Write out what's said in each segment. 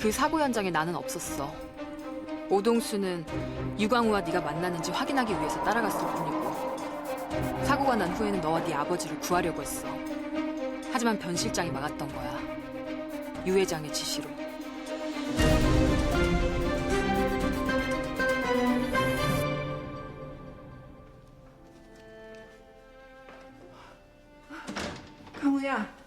그 사고 현장에 나는 없었어. 오동수는 유광우와 네가 만났는지 확인하기 위해서 따라갔을 뿐이고 사고가 난 후에는 너와 네 아버지를 구하려고 했어. 하지만 변 실장이 막았던 거야. 유 회장의 지시로. 강우야.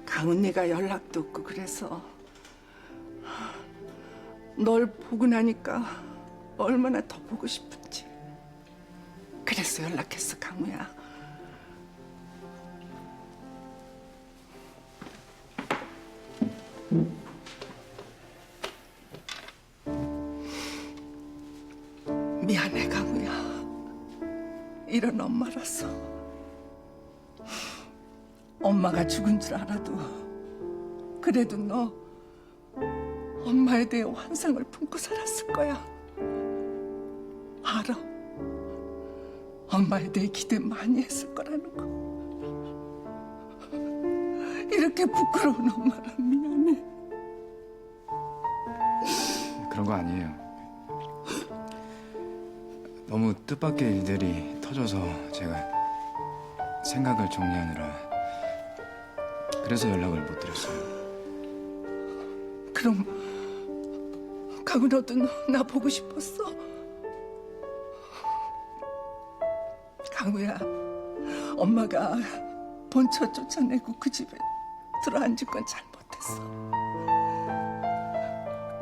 강은이가 연락도 없고 그래서 널 보고 나니까 얼마나 더 보고 싶은지. 그래서 연락했어, 강우야. 미안해, 강우야. 이런 엄마라서. 엄마가 죽은 줄 알아도 그래도 너 엄마에 대해 환상을 품고 살았을 거야. 알아. 엄마에 대해 기대 많이 했을 거라는 거. 이렇게 부끄러운 엄마라 미안해. 그런 거 아니에요. 너무 뜻밖의 일들이 터져서 제가 생각을 정리하느라 그래서 연락을 못 드렸어요. 그럼 강우 너도 나 보고 싶었어? 강우야, 엄마가 본처 쫓아내고 그 집에 들어앉은 건 잘못했어.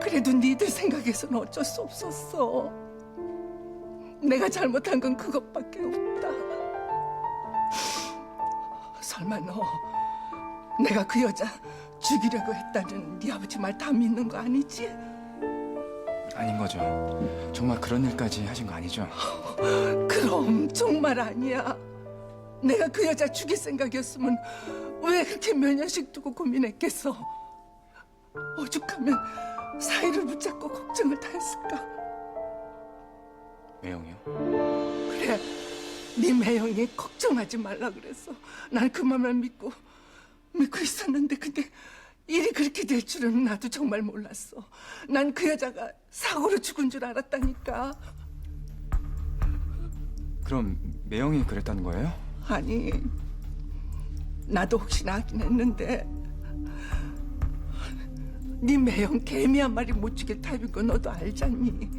그래도 니들 생각에서는 어쩔 수 없었어. 내가 잘못한 건 그것밖에 없다. 설마 너 내가 그 여자 죽이려고 했다는 네 아버지 말 다 믿는 거 아니지? 아닌 거죠. 정말 그런 일까지 하신 거 아니죠? 그럼 정말 아니야. 내가 그 여자 죽일 생각이었으면 왜 그렇게 몇 년씩 두고 고민했겠어. 오죽하면 사이를 붙잡고 걱정을 다 했을까. 매형이요? 그래, 네 매형이 걱정하지 말라 그랬어. 난 그 맘을 믿고 있었는데 근데 일이 그렇게 될 줄은 나도 정말 몰랐어. 난 그 여자가 사고로 죽은 줄 알았다니까. 그럼 매형이 그랬다는 거예요? 아니, 나도 혹시나 하긴 했는데 네 매형 개미 한 마리 못 죽일 타입인 거 너도 알잖니.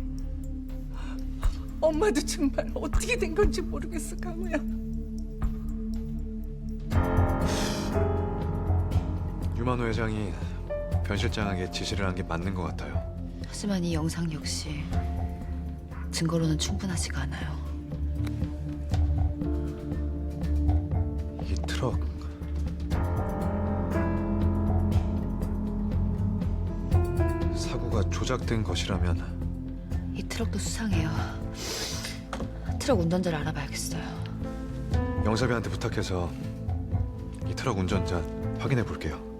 엄마도 정말 어떻게 된 건지 모르겠어, 강우야. 유만호 회장이 변 실장에게 지시를 한 게 맞는 것 같아요. 하지만 이 영상 역시 증거로는 충분하지가 않아요. 이 트럭 사고가 조작된 것이라면 이 트럭도 수상해요. 트럭 운전자를 알아봐야겠어요. 영섭이한테 부탁해서 이 트럭 운전자 확인해 볼게요.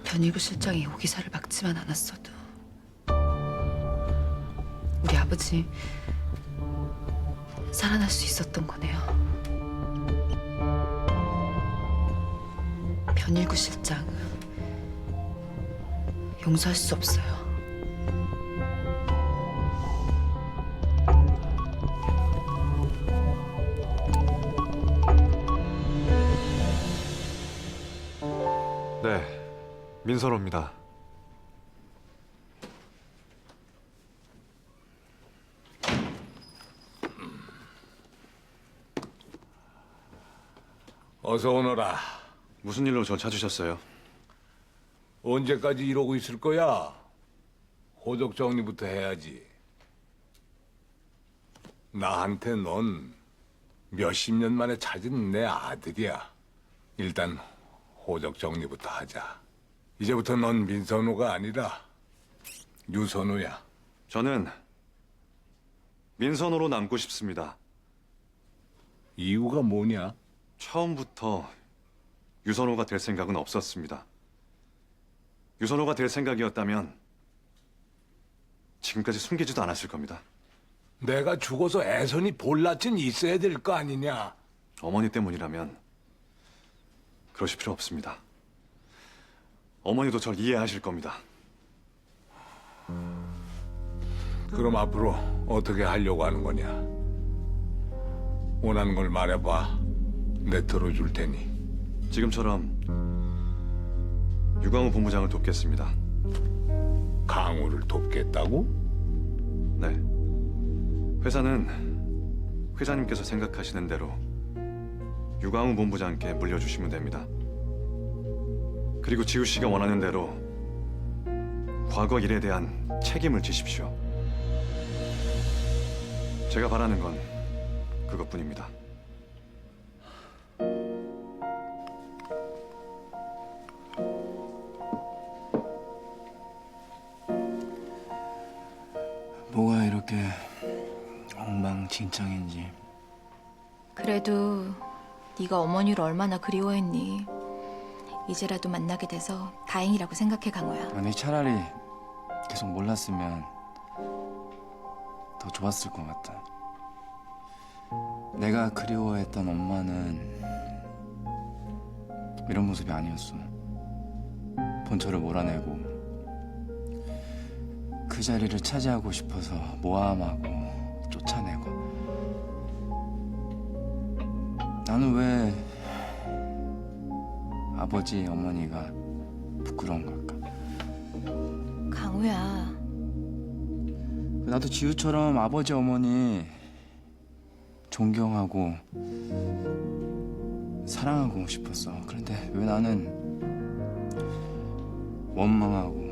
변일구 실장이 오기사를 막지만 않았어도 우리 아버지 살아날 수 있었던 거네요. 변일구 실장 용서할 수 없어요. 네, 민선호입니다. 어서 오너라. 무슨 일로 저 찾으셨어요? 언제까지 이러고 있을 거야? 호적 정리부터 해야지. 나한테 넌 몇십 년 만에 찾은 내 아들이야. 일단 호적 정리부터 하자. 이제부터 넌 민선호가 아니라 유선호야. 저는 민선호로 남고 싶습니다. 이유가 뭐냐? 처음부터 유선호가 될 생각은 없었습니다. 유선호가 될 생각이었다면 지금까지 숨기지도 않았을 겁니다. 내가 죽어서 애선이 볼낯은 있어야 될 거 아니냐? 어머니 때문이라면 그러실 필요 없습니다. 어머니도 절 이해하실 겁니다. 그럼 앞으로 어떻게 하려고 하는 거냐? 원하는 걸 말해봐. 내 들어줄 테니. 지금처럼 유광우 본부장을 돕겠습니다. 강우를 돕겠다고? 네. 회사는 회장님께서 생각하시는 대로 유광우 본부장께 물려주시면 됩니다. 그리고 지우 씨가 원하는 대로 과거 일에 대한 책임을 지십시오. 제가 바라는 건 그것뿐입니다. 뭐가 이렇게 엉망진창인지. 그래도 네가 어머니를 얼마나 그리워했니. 이제라도 만나게 돼서 다행이라고 생각해, 강호야. 아니 차라리 계속 몰랐으면 더 좋았을 것 같다. 내가 그리워했던 엄마는 이런 모습이 아니었어. 본처를 몰아내고 그 자리를 차지하고 싶어서 모함하고 쫓아내고. 나는 왜 아버지 어머니가 부끄러운 걸까? 강호야, 나도 지우처럼 아버지 어머니 존경하고 사랑하고 싶었어. 그런데 왜 나는 원망하고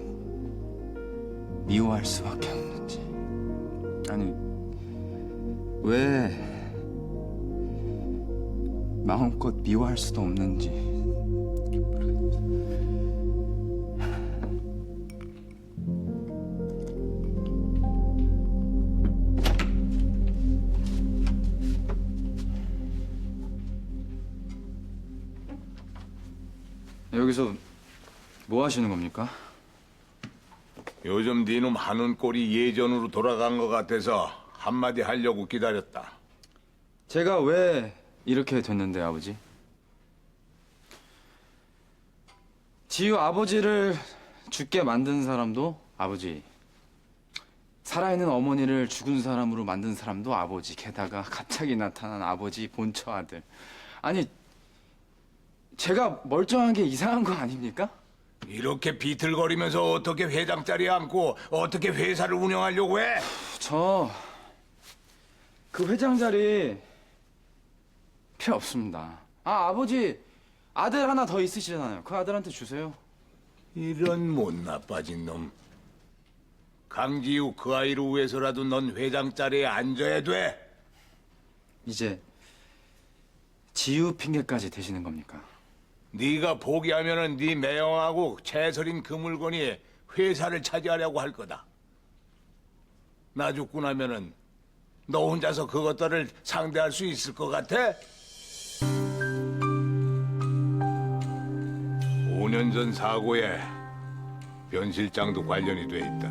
미워할 수밖에 없는지. 아니 왜 마음껏 미워할 수도 없는지. 여기서 뭐 하시는 겁니까? 요즘 네놈 하는 꼴이 예전으로 돌아간 것 같아서 한마디 하려고 기다렸다. 제가 왜 이렇게 됐는데, 아버지? 지우 아버지를 죽게 만든 사람도 아버지, 살아있는 어머니를 죽은 사람으로 만든 사람도 아버지, 게다가 갑자기 나타난 아버지 본처 아들. 아니, 제가 멀쩡한 게 이상한 거 아닙니까? 이렇게 비틀거리면서 어떻게 회장 자리에 앉고 어떻게 회사를 운영하려고 해? 저 그 회장 자리 필요 없습니다. 아버지 아들 하나 더 있으시잖아요. 그 아들한테 주세요. 이런 못 나빠진 놈. 강지우 그 아이를 위해서라도 넌 회장 자리에 앉아야 돼. 이제 지우 핑계까지 대시는 겁니까? 네가 포기하면은 네 매형하고 채설인 그 물건이 회사를 차지하려고 할 거다. 나 죽고 나면은 너 혼자서 그것들을 상대할 수 있을 것 같아? 5년 전 사고에 변 실장도 관련이 돼 있다.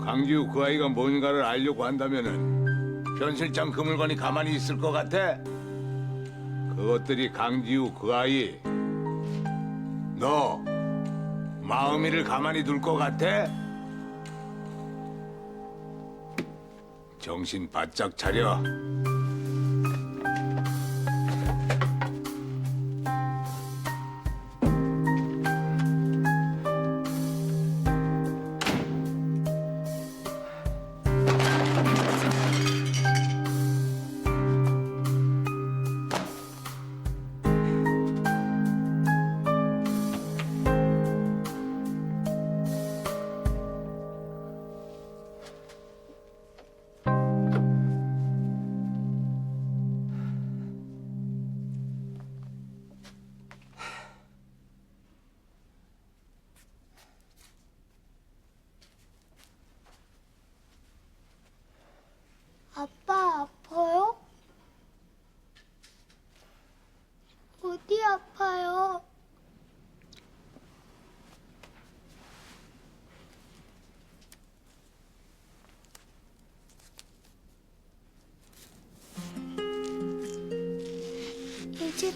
강지우 그 아이가 뭔가를 알려고 한다면은 변 실장 그 물건이 가만히 있을 것 같아? 그것들이 강지우 그 아이, 너 마음이를 가만히 둘 것 같아? 정신 바짝 차려.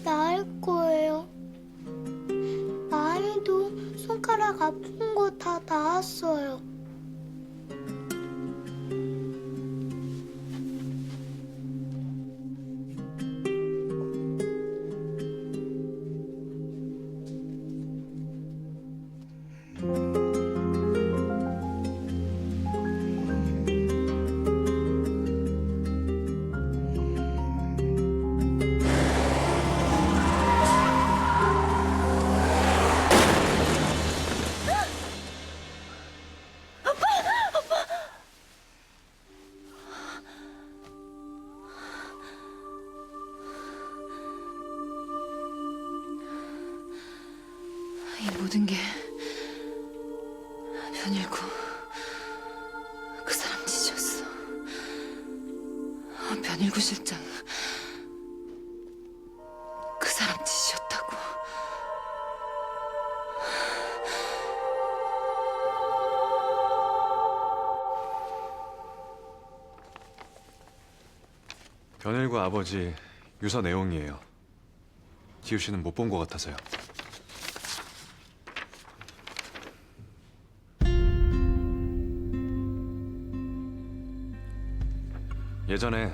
나을 거예요. 마음이도 손가락 아픈 거 다 나았어요. 이 모든 게 변일구 그 사람 짓이었어. 변일구 실장 그 사람 짓이었다고. 변일구 아버지 유서 내용이에요. 지우 씨는 못 본 것 같아서요. 예전에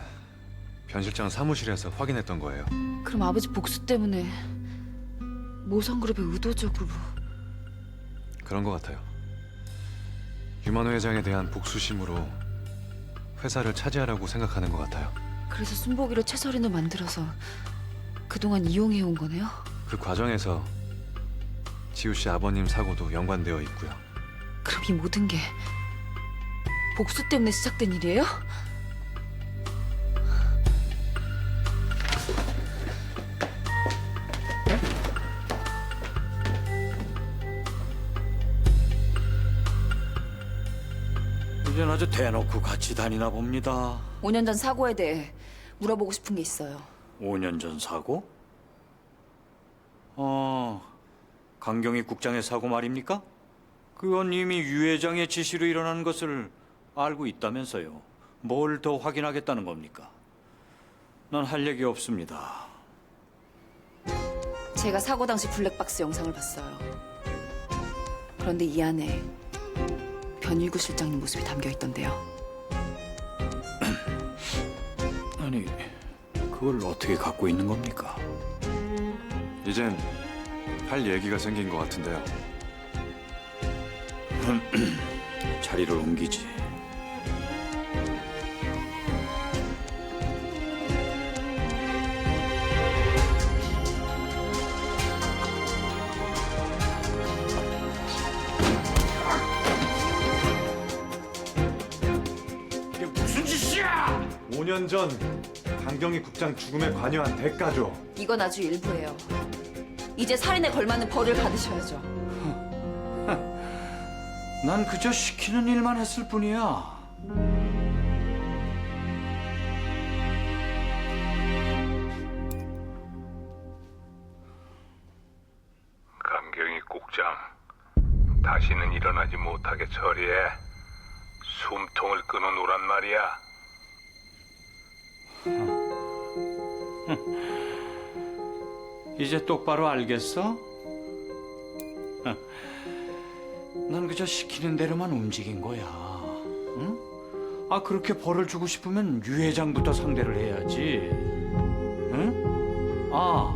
변 실장 사무실에서 확인했던 거예요. 그럼 아버지 복수 때문에 모성그룹이 의도적으로. 그런 것 같아요. 유만호 회장에 대한 복수심으로 회사를 차지하려고 생각하는 것 같아요. 그래서 순복이로 최설인을 만들어서 그동안 이용해온 거네요? 그 과정에서 지우 씨 아버님 사고도 연관되어 있고요. 그럼 이 모든 게 복수 때문에 시작된 일이에요? 이젠 아주 대놓고 같이 다니나 봅니다. 5년 전 사고에 대해 물어보고 싶은 게 있어요. 5년 전 사고? 강경희 국장의 사고 말입니까? 그건 이미 유 회장의 지시로 일어난 것을 알고 있다면서요. 뭘 더 확인하겠다는 겁니까? 난 할 얘기 없습니다. 제가 사고 당시 블랙박스 영상을 봤어요. 그런데 이 안에 변일구 실장님 모습이 담겨 있던데요. 아니, 그걸 어떻게 갖고 있는 겁니까? 이젠 할 얘기가 생긴 것 같은데요. 자리를 옮기지. 이게 무슨 짓이야? 5년 전 강경희 국장 죽음에 관여한 대가죠. 이건 아주 일부예요. 이제 살인에 걸맞는 벌을 받으셔야죠. 난 그저 시키는 일만 했을 뿐이야. 강경희 국장, 다시는 일어나지 못하게 처리해. 숨통을 끊어놓으란 말이야. 이제 똑바로 알겠어? 난 그저 시키는 대로만 움직인 거야. 응? 아, 그렇게 벌을 주고 싶으면 유 회장부터 상대를 해야지. 응? 아,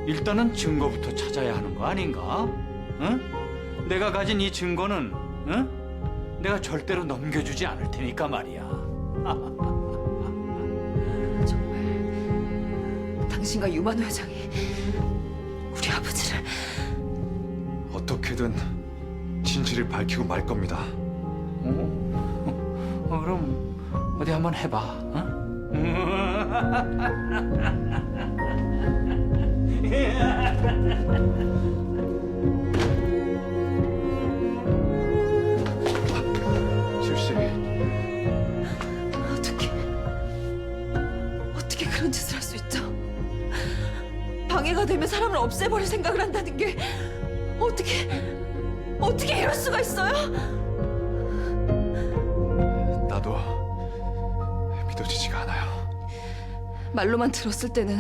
일단은 증거부터 찾아야 하는 거 아닌가? 응? 내가 가진 이 증거는, 응? 내가 절대로 넘겨주지 않을 테니까 말이야. 정말 당신과 유만호 회장이 우리 아버지를. 어떻게든 진실을 밝히고 말 겁니다. 그럼 어디 한번 해봐. 어? 지우 씨, 어떻게 그런 짓을 할 수 있죠? 방해가 되면 사람을 없애버릴 생각을 한다는 게 어떻게 이럴 수가 있어요? 나도 믿어지지가 않아요. 말로만 들었을 때는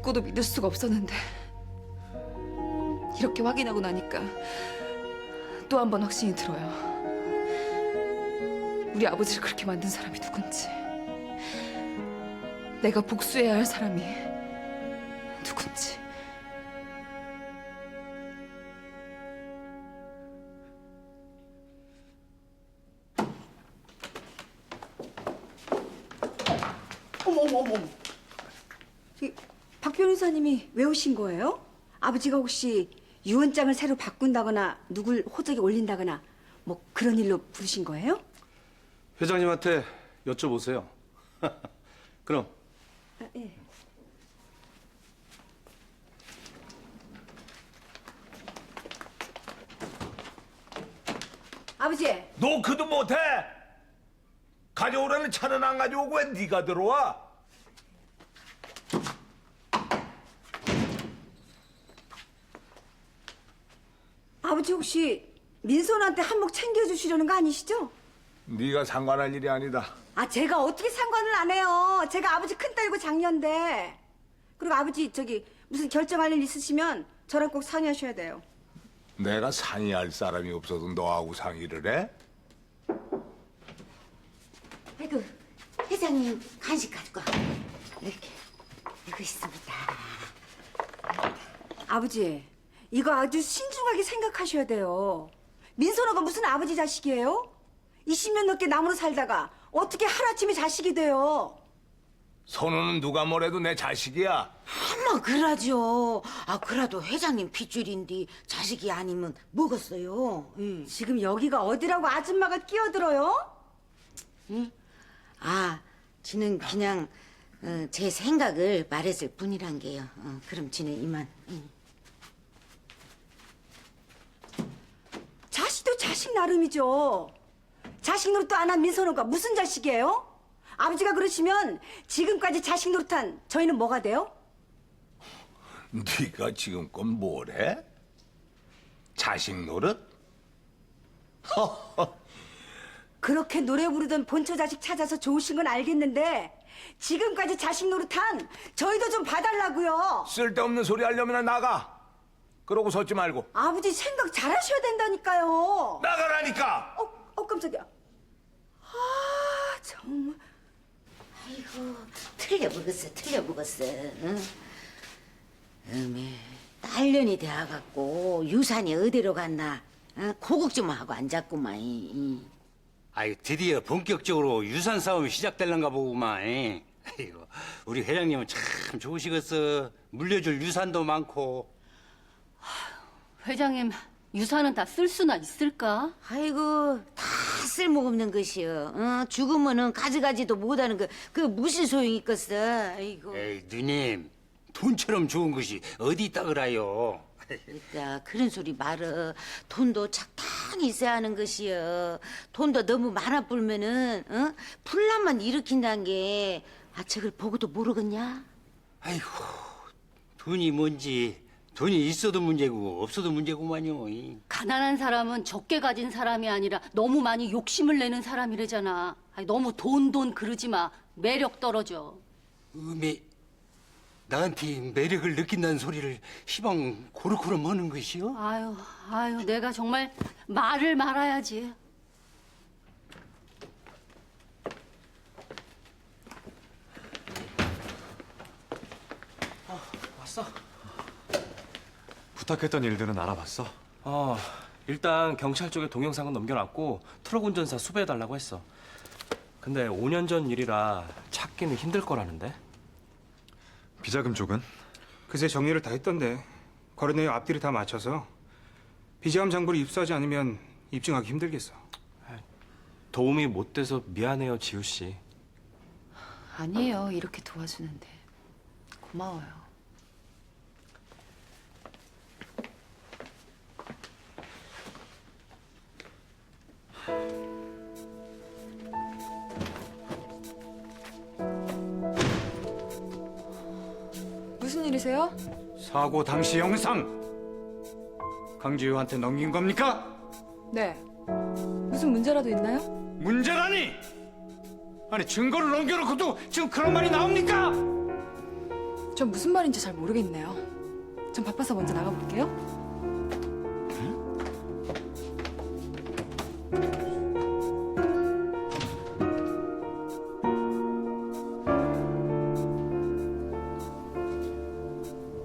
죽고도 믿을 수가 없었는데 이렇게 확인하고 나니까 또 한 번 확신이 들어요. 우리 아버지를 그렇게 만든 사람이 누군지, 내가 복수해야 할 사람이 누군지. 어머. 박 변호사님이 왜 오신 거예요? 아버지가 혹시 유언장을 새로 바꾼다거나 누굴 호적에 올린다거나 뭐 그런 일로 부르신 거예요? 회장님한테 여쭤보세요. 그럼. 아, 예. 아버지, 노크도 못해. 가져오라는 차는 안 가져오고 왜 네가 들어와? 아버지 혹시 민선한테 한몫 챙겨주시려는 거 아니시죠? 네가 상관할 일이 아니다. 아, 제가 어떻게 상관을 안 해요. 제가 아버지 큰딸이고 장녀인데. 그리고 아버지 저기 무슨 결정할 일 있으시면 저랑 꼭 상의하셔야 돼요. 내가 상의할 사람이 없어서 너하고 상의를 해? 아이고, 회장님 간식 가지고 와. 이렇게 이거 있습니다. 아버지, 이거 아주 신중하게 생각하셔야 돼요. 민선호가 무슨 아버지 자식이에요? 20년 넘게 남으로 살다가 어떻게 하루아침에 자식이 돼요? 선우는 누가 뭐래도 내 자식이야. 뭐 그러죠. 아 그래도 회장님 핏줄인데 자식이 아니면 뭐겠어요? 응. 지금 여기가 어디라고 아줌마가 끼어들어요? 응? 아, 지는 그냥 제 생각을 말했을 뿐이란 게요. 그럼 지는 이만. 응. 자식도 자식 나름이죠. 자식 노릇도 안 한 민선호가 무슨 자식이에요? 아버지가 그러시면 지금까지 자식 노릇한 저희는 뭐가 돼요? 네가 지금껏 뭘 해? 자식 노릇? 그렇게 노래 부르던 본처 자식 찾아서 좋으신 건 알겠는데 지금까지 자식 노릇한 저희도 좀 봐달라고요. 쓸데없는 소리 하려면 나가. 그러고 섰지 말고. 아버지 생각 잘하셔야 된다니까요. 나가라니까. 깜짝이야. 아, 정말. 아이고 틀려 먹었어. 응? 딸년이 되어갖고 유산이 어디로 갔나? 고국 좀 하고 앉았구만. 아이 드디어 본격적으로 유산 싸움이 시작될란가 보구만. 아이고 우리 회장님은 참 좋으시겠어. 물려줄 유산도 많고. 회장님, 유산은 다 쓸 수나 있을까? 아이고 다 쓸모없는 것이여. 죽으면은 가져가지도 못하는 그 무슨 소용이 있겠어. 아이고. 에이 누님 돈처럼 좋은 것이 어디 있다 그래요. 그러니까 그런 소리 말어. 돈도 적당히 있어야 하는 것이여. 돈도 너무 많아 불면은 분란만 일으킨다는 게 저걸 보고도 모르겠냐? 아이고 돈이 뭔지 돈이 있어도 문제고 없어도 문제구만요. 가난한 사람은 적게 가진 사람이 아니라 너무 많이 욕심을 내는 사람이래잖아. 아니, 너무 돈 그러지 마. 매력 떨어져. 나한테 매력을 느낀다는 소리를 시방 고루고루 하는 것이요? 아유, 내가 정말 말을 말아야지. 왔어? 부탁했던 일들은 알아봤어? 일단 경찰 쪽에 동영상은 넘겨놨고 트럭 운전사 수배해달라고 했어. 근데 5년 전 일이라 찾기는 힘들 거라는데. 비자금 쪽은? 그새 정리를 다 했던데 거래 내역 앞뒤를 다 맞춰서 비자금 장부를 입수하지 않으면 입증하기 힘들겠어. 도움이 못 돼서 미안해요, 지우 씨. 아니에요. 이렇게 도와주는데. 고마워요. 무슨 일이세요? 사고 당시 영상 강지우한테 넘긴 겁니까? 네. 무슨 문제라도 있나요? 문제라니! 아니 증거를 넘겨놓고도 지금 그런 말이 나옵니까? 전 무슨 말인지 잘 모르겠네요. 전 바빠서 먼저 나가볼게요.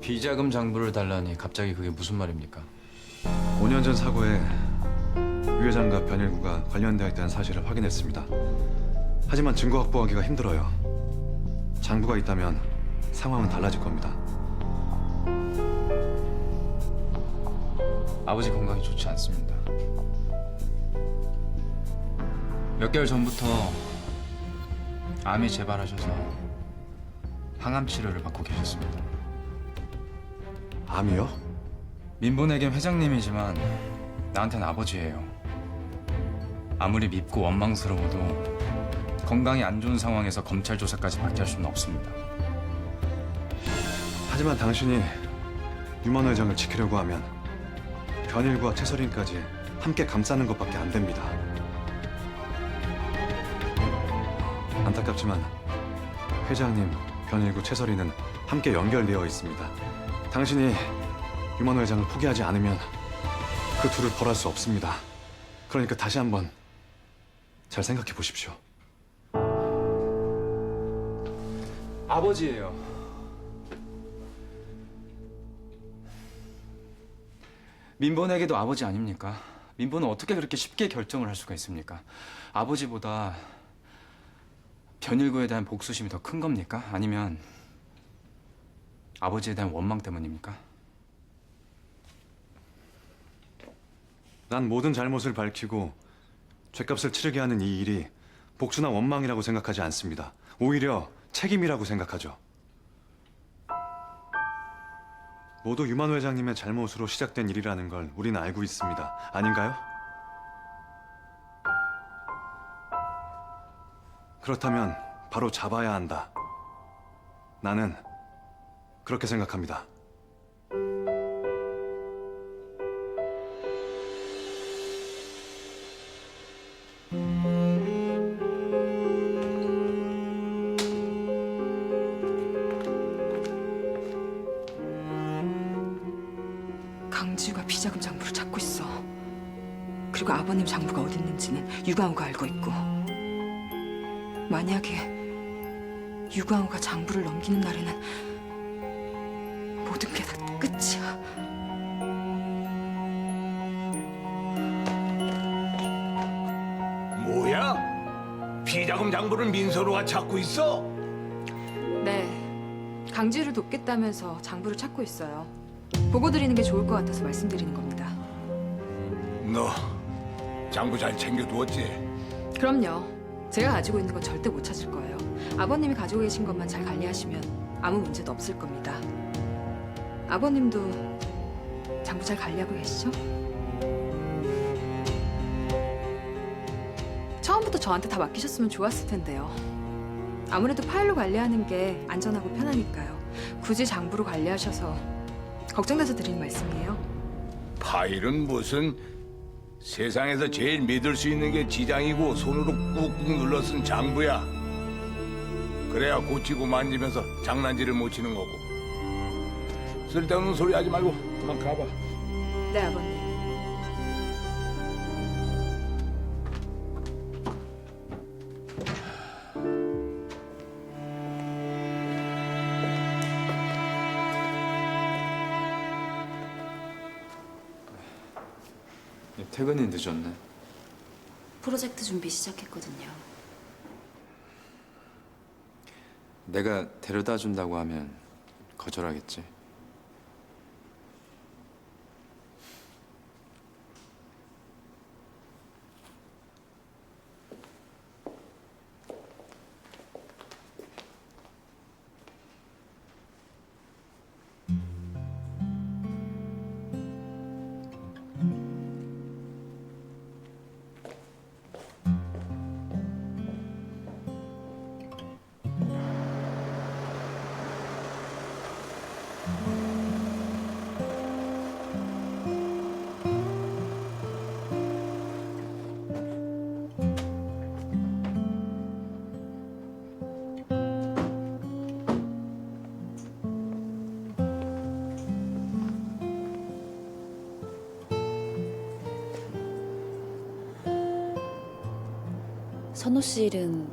비자금 장부를 달라니 갑자기 그게 무슨 말입니까? 5년 전 사고에 유 회장과 변일구가 관련되어 있다는 사실을 확인했습니다. 하지만 증거 확보하기가 힘들어요. 장부가 있다면 상황은 달라질 겁니다. 아버지 건강이 좋지 않습니다. 몇 개월 전부터 암이 재발하셔서 항암 치료를 받고 계셨습니다. 암이요? 민본회계 회장님이지만 나한테는 아버지예요. 아무리 밉고 원망스러워도 건강이 안 좋은 상황에서 검찰 조사까지 받게 할 수는 없습니다. 하지만 당신이 유만 회장을 지키려고 하면 변일구와 최설인까지 함께 감싸는 것밖에 안 됩니다. 안타깝지만 회장님, 변일구, 최설이는 함께 연결되어 있습니다. 당신이 유만 회장을 포기하지 않으면 그 둘을 벌할 수 없습니다. 그러니까 다시 한번 잘 생각해 보십시오. 아버지예요. 민본에게도 아버지 아닙니까? 민본은 어떻게 그렇게 쉽게 결정을 할 수가 있습니까? 아버지보다 변일구에 대한 복수심이 더 큰 겁니까? 아니면 아버지에 대한 원망 때문입니까? 난 모든 잘못을 밝히고 죗값을 치르게 하는 이 일이 복수나 원망이라고 생각하지 않습니다. 오히려 책임이라고 생각하죠. 모두 유만 회장님의 잘못으로 시작된 일이라는 걸 우리는 알고 있습니다. 아닌가요? 그렇다면 바로 잡아야 한다. 나는 그렇게 생각합니다. 강지우가 비자금 장부를 찾고 있어. 그리고 아버님 장부가 어디 있는지는 유광우가 알고 있고. 만약에 유광우가 장부를 넘기는 날에는 모든 게 다 끝이야. 뭐야? 비자금 장부를 민서로가 찾고 있어? 네. 강지우를 돕겠다면서 장부를 찾고 있어요. 보고 드리는 게 좋을 것 같아서 말씀드리는 겁니다. 너 장부 잘 챙겨두었지? 그럼요. 제가 가지고 있는 건 절대 못 찾을 거예요. 아버님이 가지고 계신 것만 잘 관리하시면 아무 문제도 없을 겁니다. 아버님도 장부 잘 관리하고 계시죠? 처음부터 저한테 다 맡기셨으면 좋았을 텐데요. 아무래도 파일로 관리하는 게 안전하고 편하니까요. 굳이 장부로 관리하셔서 걱정돼서 드리는 말씀이에요. 파일은 무슨 세상에서 제일 믿을 수 있는 게 지장이고 손으로 꾹꾹 눌러 쓴 장부야. 그래야 고치고 만지면서 장난질을 못 치는 거고. 쓸데없는 소리 하지 말고 그만 가봐. 네, 아버님. 퇴근이 늦었네. 프로젝트 준비 시작했거든요. 내가 데려다 준다고 하면 거절하겠지. 선호 씨 일은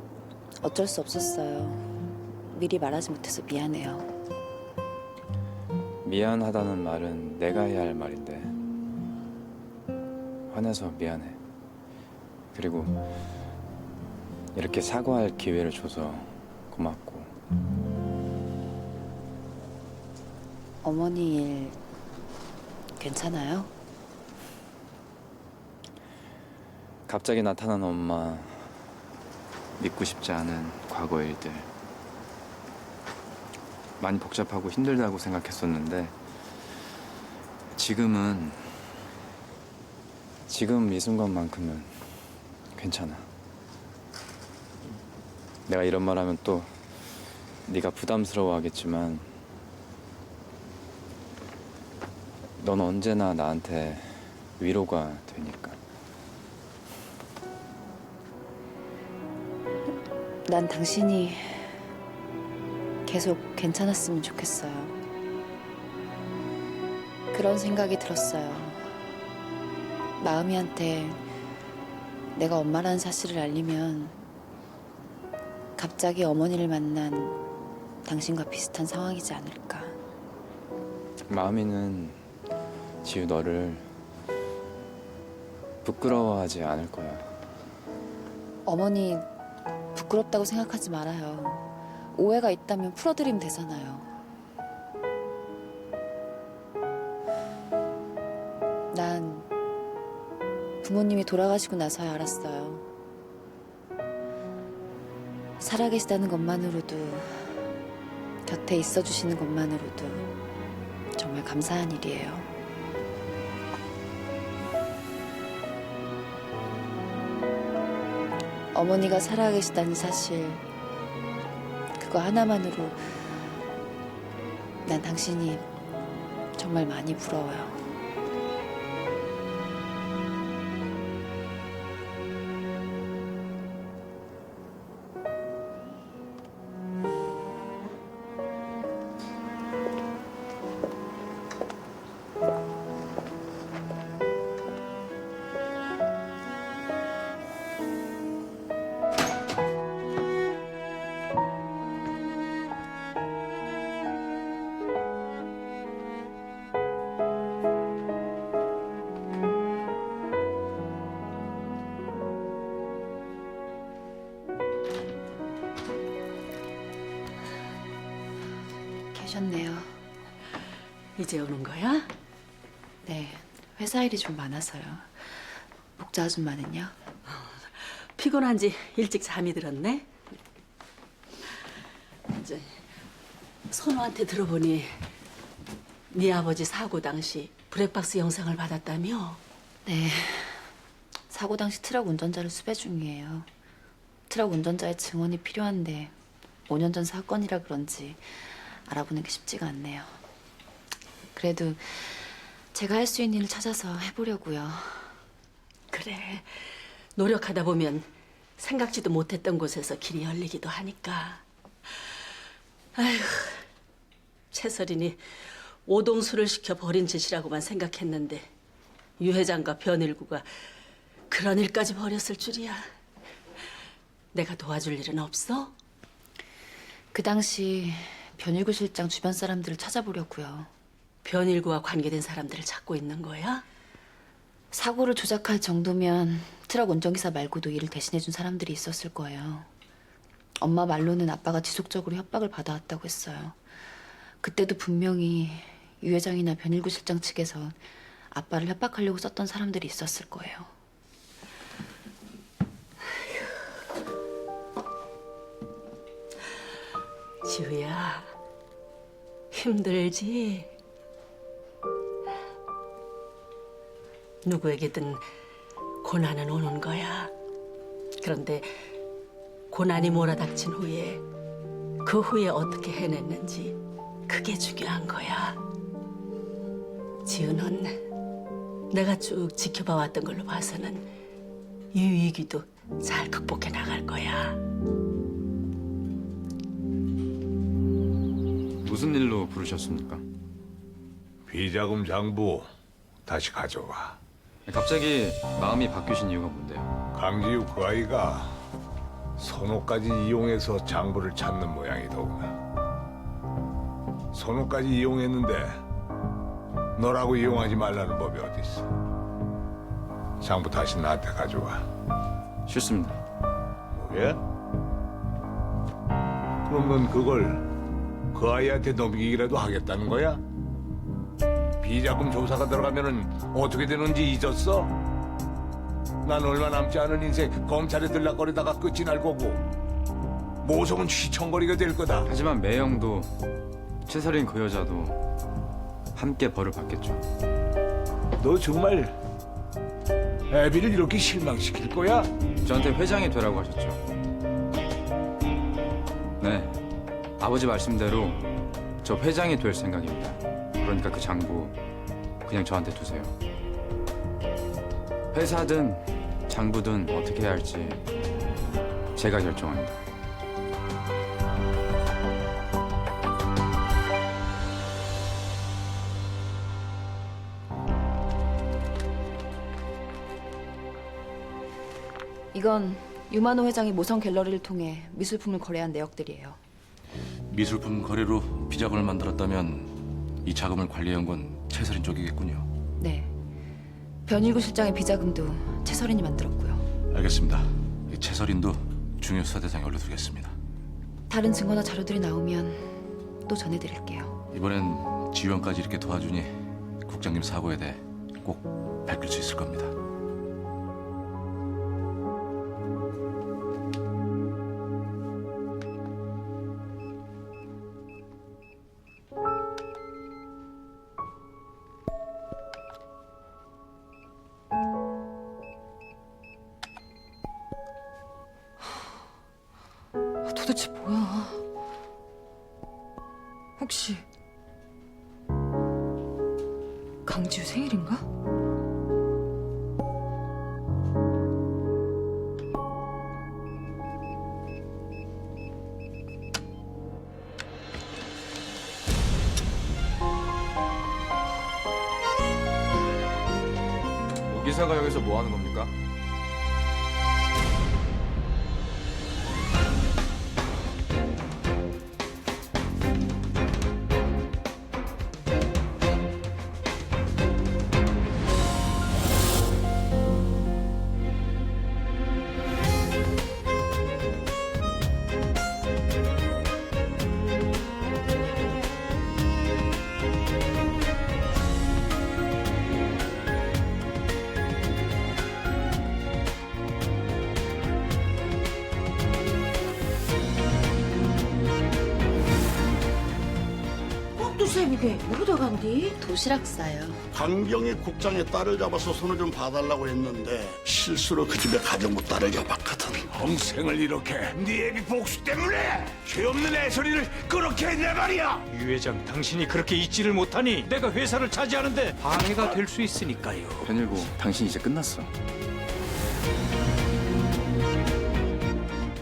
어쩔 수 없었어요. 미리 말하지 못해서 미안해요. 미안하다는 말은 내가 해야 할 말인데 화내서 미안해. 그리고 이렇게 사과할 기회를 줘서 고맙고. 어머니 일 괜찮아요? 갑자기 나타난 엄마, 믿고 싶지 않은 과거 일들. 많이 복잡하고 힘들다고 생각했었는데 지금 이 순간만큼은 괜찮아. 내가 이런 말 하면 또 네가 부담스러워하겠지만 넌 언제나 나한테 위로가 되니까. 난 당신이 계속 괜찮았으면 좋겠어요. 그런 생각이 들었어요. 마음이한테 내가 엄마라는 사실을 알리면 갑자기 어머니를 만난 당신과 비슷한 상황이지 않을까. 마음이는 지우 너를 부끄러워하지 않을 거야. 어머니 부끄럽다고 생각하지 말아요. 오해가 있다면 풀어드리면 되잖아요. 난 부모님이 돌아가시고 나서야 알았어요. 살아계시다는 것만으로도, 곁에 있어주시는 것만으로도 정말 감사한 일이에요. 어머니가 살아계시다는 사실, 그거 하나만으로 난 당신이 정말 많이 부러워요. 계셨네요. 이제 오는 거야? 네, 회사 일이 좀 많아서요. 복자 아줌마는요? 피곤한지 일찍 잠이 들었네. 이제 선우한테 들어보니 네 아버지 사고 당시 블랙박스 영상을 받았다며? 네, 사고 당시 트럭 운전자를 수배 중이에요. 트럭 운전자의 증언이 필요한데 5년 전 사건이라 그런지 알아보는 게 쉽지가 않네요. 그래도 제가 할 수 있는 일을 찾아서 해보려고요. 그래, 노력하다 보면 생각지도 못했던 곳에서 길이 열리기도 하니까. 아휴, 최설인이 오동수를 시켜 버린 짓이라고만 생각했는데 유 회장과 변일구가 그런 일까지 벌였을 줄이야. 내가 도와줄 일은 없어? 그 당시 변일구 실장 주변 사람들을 찾아보려고요. 변일구와 관계된 사람들을 찾고 있는 거야? 사고를 조작할 정도면 트럭 운전기사 말고도 일을 대신해준 사람들이 있었을 거예요. 엄마 말로는 아빠가 지속적으로 협박을 받아왔다고 했어요. 그때도 분명히 유 회장이나 변일구 실장 측에서 아빠를 협박하려고 썼던 사람들이 있었을 거예요. 지우야, 힘들지? 누구에게든 고난은 오는 거야. 그런데 고난이 몰아닥친 후에 그 후에 어떻게 해냈는지 그게 중요한 거야. 지우는 내가 쭉 지켜봐 왔던 걸로 봐서는 이 위기도 잘 극복해 나갈 거야. 무슨 일로 부르셨습니까? 비자금 장부 다시 가져와. 갑자기 마음이 바뀌신 이유가 뭔데요? 강지우 그 아이가 선호까지 이용해서 장부를 찾는 모양이더구나. 선호까지 이용했는데 너라고 이용하지 말라는 법이 어딨어. 장부 다시 나한테 가져와. 싫습니다. 왜? 그럼 넌 그걸 그 아이한테 넘기기라도 하겠다는 거야? 비자금 조사가 들어가면은 어떻게 되는지 잊었어? 난 얼마 남지 않은 인생 검찰에 들락거리다가 끝이 날 거고 모성은 휘청거리게 될 거다. 하지만 매형도 최설인 그 여자도 함께 벌을 받겠죠. 너 정말 애비를 이렇게 실망시킬 거야? 저한테 회장이 되라고 하셨죠. 네, 아버지 말씀대로 저 회장이 될 생각입니다. 그러니까 그 장부 그냥 저한테 두세요. 회사든 장부든 어떻게 해야 할지 제가 결정합니다. 이건 유만호 회장이 모성 갤러리를 통해 미술품을 거래한 내역들이에요. 미술품 거래로 비자금을 만들었다면 이 자금을 관리한 건 최설인 쪽이겠군요. 네. 변일구 실장의 비자금도 최설인이 만들었고요. 알겠습니다. 이 최설인도 중요 수사 대상에 올려두겠습니다. 다른 증거나 자료들이 나오면 또 전해드릴게요. 이번엔 지휘원까지 이렇게 도와주니 국장님 사고에 대해 꼭 밝힐 수 있을 겁니다. 도대체 뭐야? 혹시 강지우 생일인가? 오 기사가 여기서 뭐 하는 겁니까? 쌤 이게 어디다 간디? 도시락 싸요. 강경희 국장의 딸을 잡아서 손을 좀 봐달라고 했는데 실수로 그 집에 가정부 딸을 잡았거든. 평생을 이렇게 네 애비 복수 때문에 죄 없는 애소리를 그렇게 했네 말이야. 유 회장, 당신이 그렇게 잊지를 못하니 내가 회사를 차지하는데 방해가 될 수 있으니까요. 변일구, 당신 이제 끝났어.